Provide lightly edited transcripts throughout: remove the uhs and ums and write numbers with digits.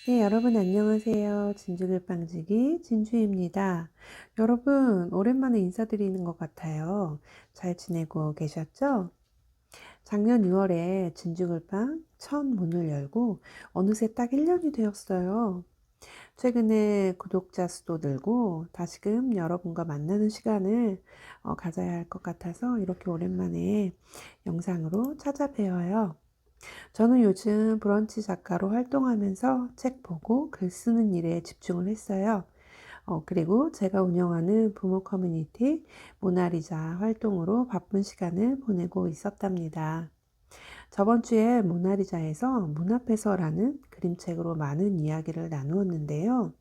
네, 여러분 안녕하세요. 진주글빵지기 진주입니다. 여러분, 오랜만에 인사드리는 것 같아요. 잘 지내고 계셨죠? 작년 6월에 진주글빵 첫 문을 열고 어느새 딱 1년이 되었어요. 최근에 구독자 수도 늘고 다시금 여러분과 만나는 시간을 가져야 할 것 같아서 이렇게 오랜만에 영상으로 찾아뵈어요. 저는 요즘 브런치 작가로 활동하면서 책 보고 글 쓰는 일에 집중을 했어요. 그리고 제가 운영하는 부모 커뮤니티 모나리자 활동으로 바쁜 시간을 보내고 있었답니다. 저번 주에 모나리자에서 문 앞에서라는 그림책으로 많은 이야기를 나누었는데요.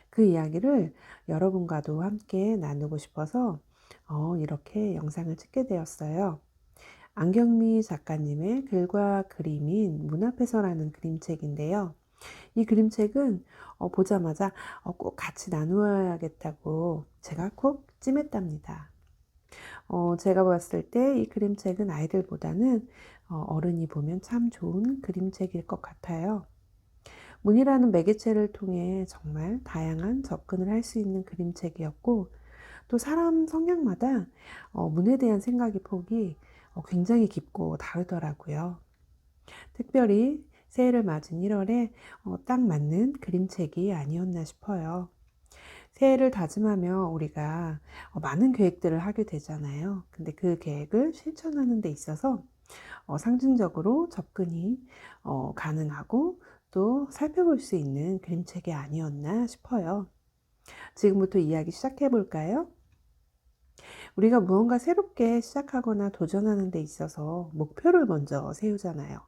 그 이야기를 여러분과도 함께 나누고 싶어서 이렇게 영상을 찍게 되었어요. 안경미 작가님의 글과 그림인 문 앞에서라는 그림책인데요. 이 그림책은 보자마자 꼭 같이 나누어야겠다고 제가 꼭 찜했답니다. 제가 봤을 때 이 그림책은 아이들보다는 어른이 보면 참 좋은 그림책일 것 같아요. 문이라는 매개체를 통해 정말 다양한 접근을 할 수 있는 그림책이었고, 또 사람 성향마다 문에 대한 생각의 폭이 굉장히 깊고 다르더라고요. 특별히 새해를 맞은 1월에 딱 맞는 그림책이 아니었나 싶어요. 새해를 다짐하며 우리가 많은 계획들을 하게 되잖아요. 근데 그 계획을 실천하는 데 있어서 상징적으로 접근이 가능하고 또 살펴볼 수 있는 그림책이 아니었나 싶어요. 지금부터 이야기 시작해 볼까요? 우리가 무언가 새롭게 시작하거나 도전하는 데 있어서 목표를 먼저 세우잖아요.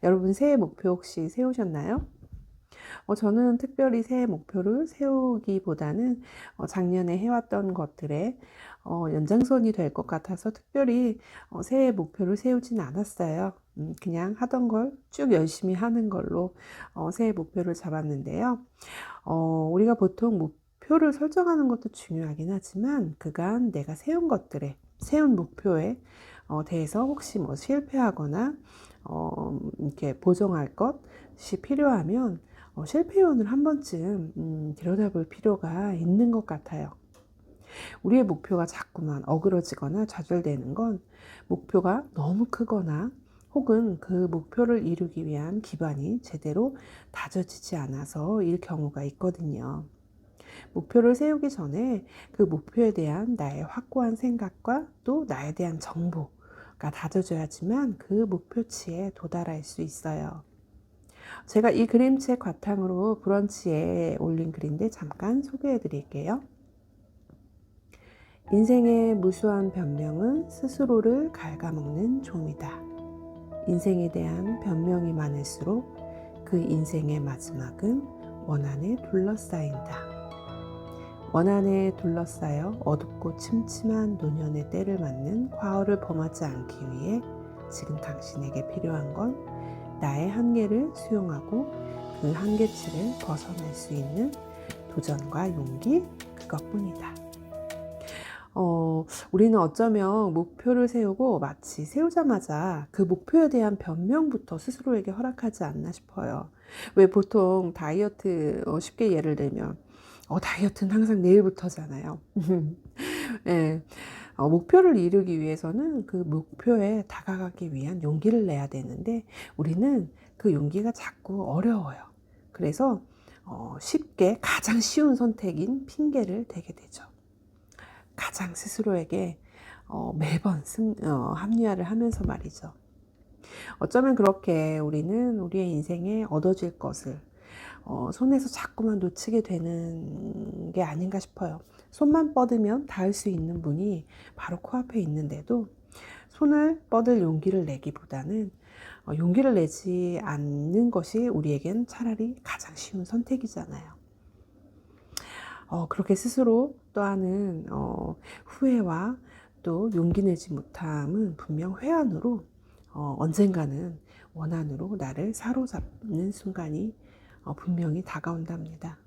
여러분 새해 목표 혹시 세우셨나요? 저는 특별히 새해 목표를 세우기보다는 작년에 해왔던 것들의 연장선이 될 것 같아서 특별히 새해 목표를 세우진 않았어요. 그냥 하던 걸 쭉 열심히 하는 걸로 새해 목표를 잡았는데요. 우리가 보통 목표를 설정하는 것도 중요하긴 하지만 그간 내가 세운 목표에 대해서 혹시 뭐 실패하거나 이렇게 보정할 것이 필요하면 실패 요인을 한 번쯤 들여다볼 필요가 있는 것 같아요. 우리의 목표가 자꾸만 어그러지거나 좌절되는 건 목표가 너무 크거나 혹은 그 목표를 이루기 위한 기반이 제대로 다져지지 않아서일 경우가 있거든요. 목표를 세우기 전에 그 목표에 대한 나의 확고한 생각과 또 나에 대한 정보가 다져져야지만 그 목표치에 도달할 수 있어요. 제가 이 그림책 바탕으로 브런치에 올린 글인데 잠깐 소개해 드릴게요. 인생의 무수한 변명은 스스로를 갉아먹는 종이다. 인생에 대한 변명이 많을수록 그 인생의 마지막은 원한에 둘러싸인다. 원한에 둘러싸여 어둡고 침침한 노년의 때를 맞는 과오를 범하지 않기 위해 지금 당신에게 필요한 건 나의 한계를 수용하고 그 한계치를 벗어날 수 있는 도전과 용기, 그것뿐이다. 우리는 어쩌면 목표를 세우고 마치 세우자마자 그 목표에 대한 변명부터 스스로에게 허락하지 않나 싶어요. 왜 보통 다이어트, 쉽게 예를 들면, 다이어트는 항상 내일부터잖아요. 예, 목표를 이루기 위해서는 그 목표에 다가가기 위한 용기를 내야 되는데 우리는 그 용기가 자꾸 어려워요. 그래서 쉽게 가장 쉬운 선택인 핑계를 대게 되죠. 가장 스스로에게 매번 합리화를 하면서 말이죠. 어쩌면 그렇게 우리는 우리의 인생에 얻어질 것을 손에서 자꾸만 놓치게 되는 게 아닌가 싶어요. 손만 뻗으면 닿을 수 있는 분이 바로 코앞에 있는데도 손을 뻗을 용기를 내기보다는 용기를 내지 않는 것이 우리에겐 차라리 가장 쉬운 선택이잖아요. 그렇게 스스로 또하는 후회와 또 용기 내지 못함은 분명 회한으로 언젠가는 원한으로 나를 사로잡는 순간이 분명히 다가온답니다.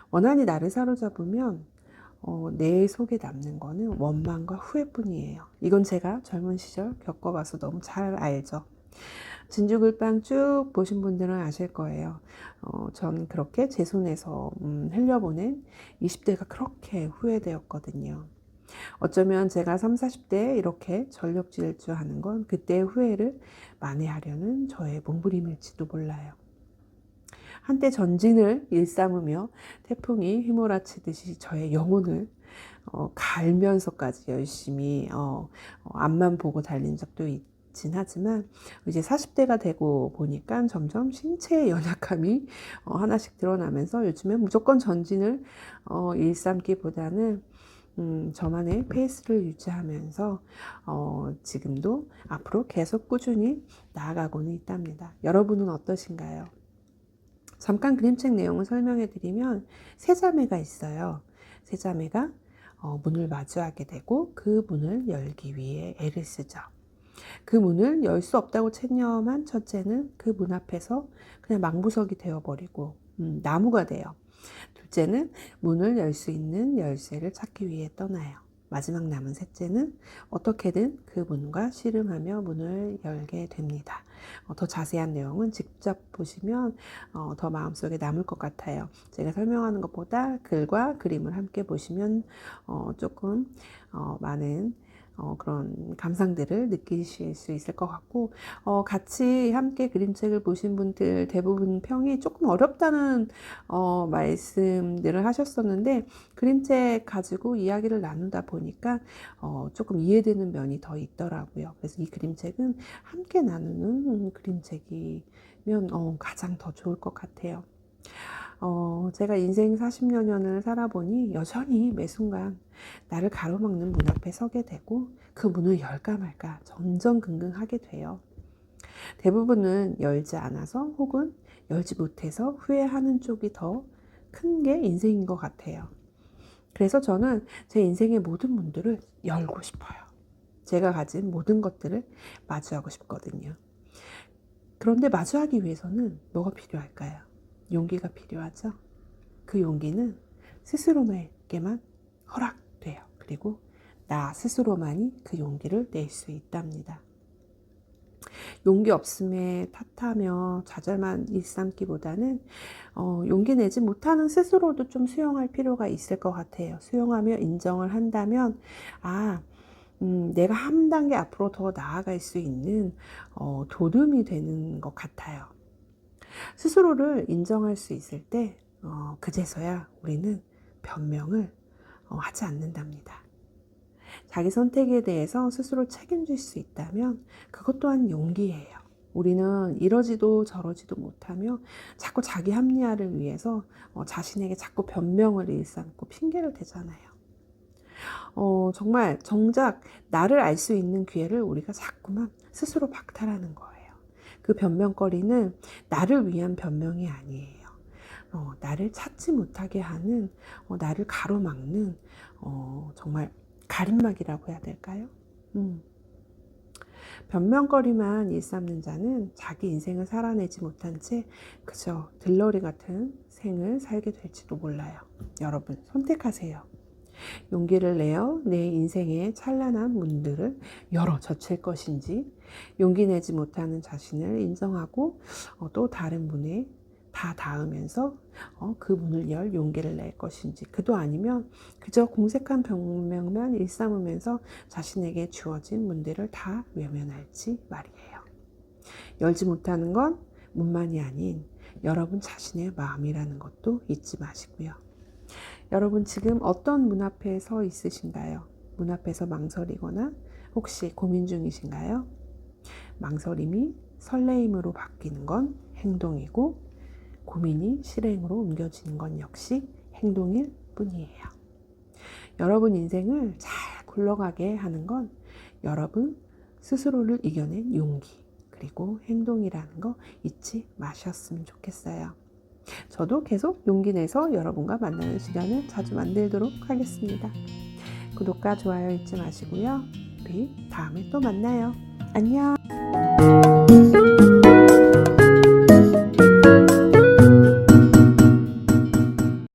원한이 나를 사로잡으면 내 속에 남는 거는 원망과 후회뿐이에요. 이건 제가 젊은 시절 겪어봐서 너무 잘 알죠. 진주글빵 쭉 보신 분들은 아실 거예요. 전 그렇게 제 손에서 흘려보낸 20대가 그렇게 후회되었거든요. 어쩌면 제가 30, 40대에 이렇게 전력질주하는 건 그때의 후회를 만회하려는 저의 몸부림일지도 몰라요. 한때 전진을 일삼으며 태풍이 휘몰아치듯이 저의 영혼을 갈면서까지 열심히 앞만 보고 달린 적도 있긴 하지만 이제 40대가 되고 보니까 점점 신체의 연약함이 하나씩 드러나면서 요즘에 무조건 전진을 일삼기보다는 저만의 페이스를 유지하면서 지금도 앞으로 계속 꾸준히 나아가고는 있답니다. 여러분은 어떠신가요? 잠깐 그림책 내용을 설명해 드리면 세 자매가 있어요. 세 자매가 문을 마주하게 되고 그 문을 열기 위해 애를 쓰죠. 그 문을 열 수 없다고 체념한 첫째는 그 문 앞에서 그냥 망부석이 되어버리고 나무가 돼요. 둘째는 문을 열 수 있는 열쇠를 찾기 위해 떠나요. 마지막 남은 셋째는 어떻게든 그 문과 씨름하며 문을 열게 됩니다. 더 자세한 내용은 직접 보시면 더 마음속에 남을 것 같아요. 제가 설명하는 것보다 글과 그림을 함께 보시면 조금 많은 그런 감상들을 느끼실 수 있을 것 같고, 같이 함께 그림책을 보신 분들 대부분 평이 조금 어렵다는 말씀들을 하셨었는데, 그림책 가지고 이야기를 나누다 보니까 조금 이해되는 면이 더 있더라고요. 그래서 이 그림책은 함께 나누는 그림책이면 가장 더 좋을 것 같아요. 제가 인생 40여 년을 살아보니 여전히 매 순간 나를 가로막는 문 앞에 서게 되고 그 문을 열까 말까 전전긍긍하게 돼요. 대부분은 열지 않아서 혹은 열지 못해서 후회하는 쪽이 더 큰 게 인생인 것 같아요. 그래서 저는 제 인생의 모든 문들을 열고 싶어요. 제가 가진 모든 것들을 마주하고 싶거든요. 그런데 마주하기 위해서는 뭐가 필요할까요? 용기가 필요하죠. 그 용기는 스스로에게만 허락돼요. 그리고 나 스스로만이 그 용기를 낼 수 있답니다. 용기 없음에 탓하며 좌절만 일삼기보다는 용기 내지 못하는 스스로도 좀 수용할 필요가 있을 것 같아요. 수용하며 인정을 한다면 내가 한 단계 앞으로 더 나아갈 수 있는 도움이 되는 것 같아요. 스스로를 인정할 수 있을 때 그제서야 우리는 변명을 하지 않는답니다. 자기 선택에 대해서 스스로 책임질 수 있다면 그것 또한 용기예요. 우리는 이러지도 저러지도 못하며 자꾸 자기 합리화를 위해서 자신에게 자꾸 변명을 일삼고 핑계를 대잖아요. 정말 정작 나를 알 수 있는 기회를 우리가 자꾸만 스스로 박탈하는 거예요. 그 변명거리는 나를 위한 변명이 아니에요. 나를 찾지 못하게 하는, 나를 가로막는 정말 가림막이라고 해야 될까요? 변명거리만 일삼는 자는 자기 인생을 살아내지 못한 채 그저 들러리 같은 생을 살게 될지도 몰라요. 여러분 선택하세요. 용기를 내어 내 인생의 찬란한 문들을 열어 젖힐 것인지, 용기 내지 못하는 자신을 인정하고 또 다른 문에 다 닿으면서 그 문을 열 용기를 낼 것인지, 그도 아니면 그저 공색한 변명만 일삼으면서 자신에게 주어진 문들을 다 외면할지 말이에요. 열지 못하는 건 문만이 아닌 여러분 자신의 마음이라는 것도 잊지 마시고요. 여러분 지금 어떤 문 앞에 서 있으신가요? 문 앞에서 망설이거나 혹시 고민 중이신가요? 망설임이 설레임으로 바뀌는 건 행동이고 고민이 실행으로 옮겨지는 건 역시 행동일 뿐이에요. 여러분 인생을 잘 굴러가게 하는 건 여러분 스스로를 이겨낸 용기 그리고 행동이라는 거 잊지 마셨으면 좋겠어요. 저도 계속 용기 내서 여러분과 만나는 시간을 자주 만들도록 하겠습니다. 구독과 좋아요 잊지 마시고요. 우리 다음에 또 만나요. 안녕.